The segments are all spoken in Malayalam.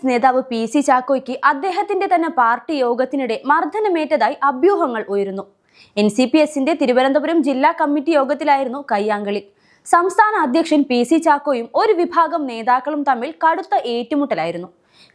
നേതാവ് PC ചാക്കോയ്ക്ക് അദ്ദേഹത്തിന്റെ തന്നെ പാർട്ടി യോഗത്തിനിടെ മർദ്ദനമേറ്റതായി അഭ്യൂഹങ്ങൾ ഉയരുന്നു. NCPSന്റെ തിരുവനന്തപുരം ജില്ലാ കമ്മിറ്റി യോഗത്തിലായിരുന്നു കയ്യാങ്കളി. സംസ്ഥാന അധ്യക്ഷൻ PC ചാക്കോയും ഒരു വിഭാഗം നേതാക്കളും തമ്മിൽ കടുത്ത ഏറ്റുമുട്ടലായിരുന്നു.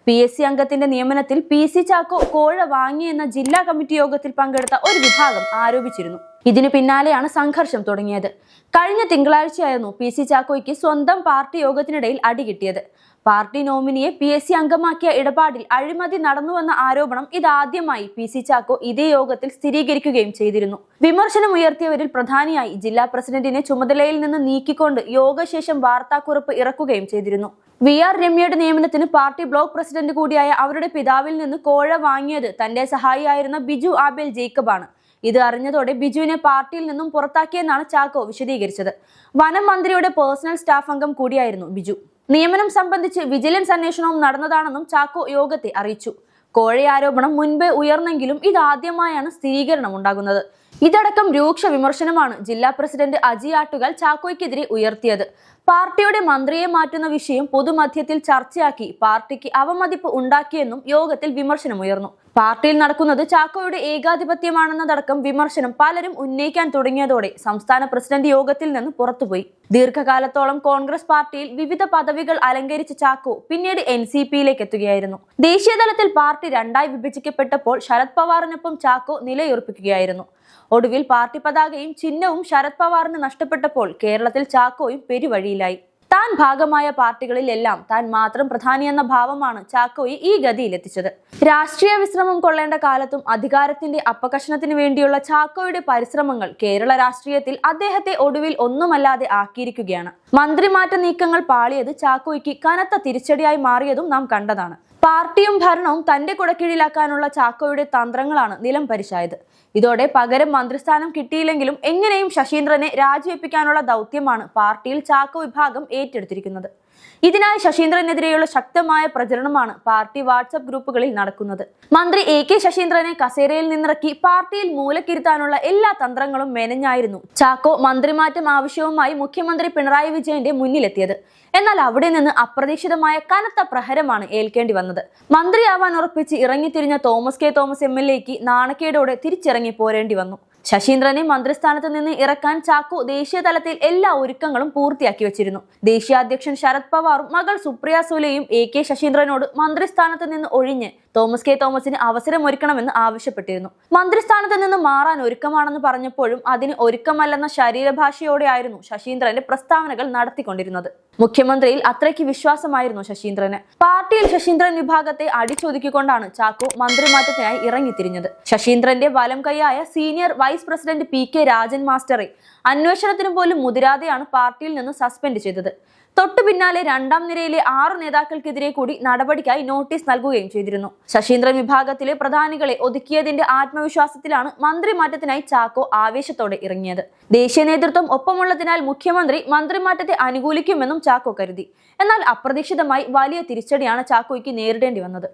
PSC അംഗത്തിന്റെ നിയമനത്തിൽ PC ചാക്കോ കോഴ വാങ്ങിയെന്ന ജില്ലാ കമ്മിറ്റി യോഗത്തിൽ പങ്കെടുത്ത ഒരു വിഭാഗം ആരോപിച്ചിരുന്നു. ഇതിനു പിന്നാലെയാണ് സംഘർഷം തുടങ്ങിയത്. കഴിഞ്ഞ തിങ്കളാഴ്ചയായിരുന്നു PC ചാക്കോയ്ക്ക് സ്വന്തം പാർട്ടി യോഗത്തിനിടയിൽ അടികിട്ടിയത്. പാർട്ടി നോമിനിയെ PSC അംഗമാക്കിയ ഇടപാടിൽ അഴിമതി നടന്നുവെന്ന ആരോപണം ഇതാദ്യമായി PC ചാക്കോ ഇതേ യോഗത്തിൽ സ്ഥിരീകരിക്കുകയും ചെയ്തിരുന്നു. വിമർശനമുയർത്തിയവരിൽ പ്രധാനിയായി ജില്ലാ പ്രസിഡന്റിനെ ചുമതലയിൽ നിന്ന് നീക്കിക്കൊണ്ട് യോഗശേഷം വാർത്താക്കുറിപ്പ് ഇറക്കുകയും ചെയ്തിരുന്നു. VR രമ്യയുടെ നിയമനത്തിന് പാർട്ടി ബ്ലോക്ക് പ്രസിഡന്റ് കൂടിയായ അവരുടെ പിതാവിൽ നിന്ന് കോഴ വാങ്ങിയത് തന്റെ സഹായിയായിരുന്ന ബിജു ആബേൽ ജേക്കബാണ്. ഇത് അറിഞ്ഞതോടെ ബിജുവിനെ പാർട്ടിയിൽ നിന്നും പുറത്താക്കിയെന്നാണ് ചാക്കോ വിശദീകരിച്ചത്. വനം മന്ത്രിയുടെ പേഴ്സണൽ സ്റ്റാഫ് അംഗം കൂടിയായിരുന്നു ബിജു. നിയമനം സംബന്ധിച്ച് വിജിലൻസ് അന്വേഷണവും നടന്നതാണെന്നും ചാക്കോ യോഗത്തെ അറിയിച്ചു. കോഴയാരോപണം മുൻപേ ഉയർന്നെങ്കിലും ഇതാദ്യമായാണ് സ്ഥിരീകരണം ഉണ്ടാകുന്നത്. ഇതടക്കം രൂക്ഷ വിമർശനമാണ് ജില്ലാ പ്രസിഡന്റ് അജി ആട്ടുകാൽ ചാക്കോയ്ക്കെതിരെ ഉയർത്തിയത്. പാർട്ടിയുടെ മന്ത്രിയെ മാറ്റുന്ന വിഷയം പൊതുമധ്യത്തിൽ ചർച്ചയാക്കി പാർട്ടിക്ക് അവമതിപ്പ് ഉണ്ടാക്കിയെന്നും യോഗത്തിൽ വിമർശനമുയർന്നു. പാർട്ടിയിൽ നടക്കുന്നത് ചാക്കോയുടെ ഏകാധിപത്യമാണെന്നതടക്കം വിമർശനം പലരും ഉന്നയിക്കാൻ തുടങ്ങിയതോടെ സംസ്ഥാന പ്രസിഡന്റ് യോഗത്തിൽ നിന്ന് പുറത്തുപോയി. ദീർഘകാലത്തോളം കോൺഗ്രസ് പാർട്ടിയിൽ വിവിധ പദവികൾ അലങ്കരിച്ച ചാക്കോ പിന്നീട് NCPയിലേക്ക് എത്തുകയായിരുന്നു. ദേശീയതലത്തിൽ പാർട്ടി രണ്ടായി വിഭജിക്കപ്പെട്ടപ്പോൾ ശരത് പവാറിനൊപ്പം ചാക്കോ നിലയുറപ്പിക്കുകയായിരുന്നു. ഒടുവിൽ പാർട്ടി പതാകയും ചിഹ്നവും ശരത് പവാറിന് നഷ്ടപ്പെട്ടപ്പോൾ കേരളത്തിൽ ചാക്കോയും പെരുവഴിയിലായി. താൻ ഭാഗമായ പാർട്ടികളിലെല്ലാം താൻ മാത്രം പ്രധാനിയെന്ന ഭാവമാണ് ചാക്കോയെ ഈ ഗതിയിലെത്തിച്ചത്. രാഷ്ട്രീയ വിശ്രമം കൊള്ളേണ്ട കാലത്തും അധികാരത്തിന്റെ അപകർഷണത്തിന് വേണ്ടിയുള്ള ചാക്കോയുടെ പരിശ്രമങ്ങൾ കേരള രാഷ്ട്രീയത്തിൽ അദ്ദേഹത്തെ ഒടുവിൽ ഒന്നുമല്ലാതെ ആക്കിയിരിക്കുകയാണ്. മന്ത്രിമാറ്റ നീക്കങ്ങൾ പാളിയത് ചാക്കോയ്ക്ക് കനത്ത തിരിച്ചടിയായി മാറിയതും നാം കണ്ടതാണ്. പാർട്ടിയും ഭരണവും തന്റെ കുടക്കീഴിലാക്കാനുള്ള ചാക്കോയുടെ തന്ത്രങ്ങളാണ് നിലം പരിശായത്. ഇതോടെ പകരം മന്ത്രിസ്ഥാനം കിട്ടിയില്ലെങ്കിലും എങ്ങനെയും ശശീന്ദ്രനെ രാജിവെപ്പിക്കാനുള്ള ദൗത്യമാണ് പാർട്ടിയിൽ ചാക്കോ വിഭാഗം ഏറ്റെടുത്തിരിക്കുന്നത്. ഇതിനായി ശശീന്ദ്രനെതിരെയുള്ള ശക്തമായ പ്രചരണമാണ് പാർട്ടി വാട്സ്ആപ്പ് ഗ്രൂപ്പുകളിൽ നടക്കുന്നത്. മന്ത്രി AK ശശീന്ദ്രനെ കസേരയിൽ നിന്നിറക്കി പാർട്ടിയിൽ മൂലക്കിരുത്താനുള്ള എല്ലാ തന്ത്രങ്ങളും മെനഞ്ഞായിരുന്നു ചാക്കോ മന്ത്രിമാറ്റം ആവശ്യവുമായി മുഖ്യമന്ത്രി പിണറായി വിജയന്റെ മുന്നിലെത്തിയത്. എന്നാൽ അവിടെ നിന്ന് അപ്രതീക്ഷിതമായ കനത്ത പ്രഹരമാണ് ഏൽക്കേണ്ടി വന്നത്. മന്ത്രിയാവാൻ ഉറപ്പിച്ച് ഇറങ്ങിത്തിരിഞ്ഞ തോമസ് കെ തോമസ് MLAക്ക് നാണക്കേടോടെ തിരിച്ചിറങ്ങി പോരേണ്ടി വന്നു. ശശീന്ദ്രനെ മന്ത്രിസ്ഥാനത്ത് നിന്ന് ഇറക്കാൻ ചാക്കോ ദേശീയ തലത്തിൽ എല്ലാ ഒരുക്കങ്ങളും പൂർത്തിയാക്കി വെച്ചിരുന്നു. ദേശീയ അധ്യക്ഷൻ ശരത് പവാറും മകൾ സുപ്രിയ സുലെയും AK ശശീന്ദ്രനോട് മന്ത്രിസ്ഥാനത്ത് നിന്ന് ഒഴിഞ്ഞ് തോമസ് കെ തോമസിന് അവസരമൊരുക്കണമെന്ന് ആവശ്യപ്പെട്ടിരുന്നു. മന്ത്രിസ്ഥാനത്ത് നിന്ന് മാറാൻ ഒരുക്കമാണെന്ന് പറഞ്ഞപ്പോഴും അതിന് ഒരുക്കമല്ലെന്ന ശരീരഭാഷയോടെയായിരുന്നു ശശീന്ദ്രന്റെ പ്രസ്താവനകൾ നടത്തിക്കൊണ്ടിരുന്നത്. മുഖ്യമന്ത്രിയിൽ അത്രയ്ക്ക് വിശ്വാസമായിരുന്നു ശശീന്ദ്രന്. പാർട്ടിയിൽ ശശീന്ദ്രൻ വിഭാഗത്തെ അടിച്ചൊതുക്കിക്കൊണ്ടാണ് ചാക്കോ മന്ത്രിമാറ്റത്തിനായി ഇറങ്ങിത്തിരിഞ്ഞത്. ശശീന്ദ്രന്റെ വലം കൈയായ senior vice president PK Rajan മാസ്റ്ററെ അന്വേഷണത്തിന് പോലും മുതിരാതെയാണ് പാർട്ടിയിൽ നിന്ന് സസ്പെൻഡ് ചെയ്തത്. തൊട്ടു പിന്നാലെ രണ്ടാം നിരയിലെ 6 നേതാക്കൾക്കെതിരെ കൂടി നടപടിക്കായി നോട്ടീസ് നൽകുകയും ചെയ്തിരുന്നു. ശശീന്ദ്രൻ വിഭാഗത്തിലെ പ്രധാനികളെ ഒതുക്കിയതിന്റെ ആത്മവിശ്വാസത്തിലാണ് മന്ത്രിമാറ്റത്തിനായി ചാക്കോ ആവേശത്തോടെ ഇറങ്ങിയത്. ദേശീയ നേതൃത്വം ഒപ്പമുള്ളതിനാൽ മുഖ്യമന്ത്രി മന്ത്രിമാറ്റത്തെ അനുകൂലിക്കുമെന്നും ചാക്കോ കരുതി. എന്നാൽ അപ്രതീക്ഷിതമായി വലിയ തിരിച്ചടിയാണ് ചാക്കോയ്ക്ക് നേരിടേണ്ടി വന്നത്.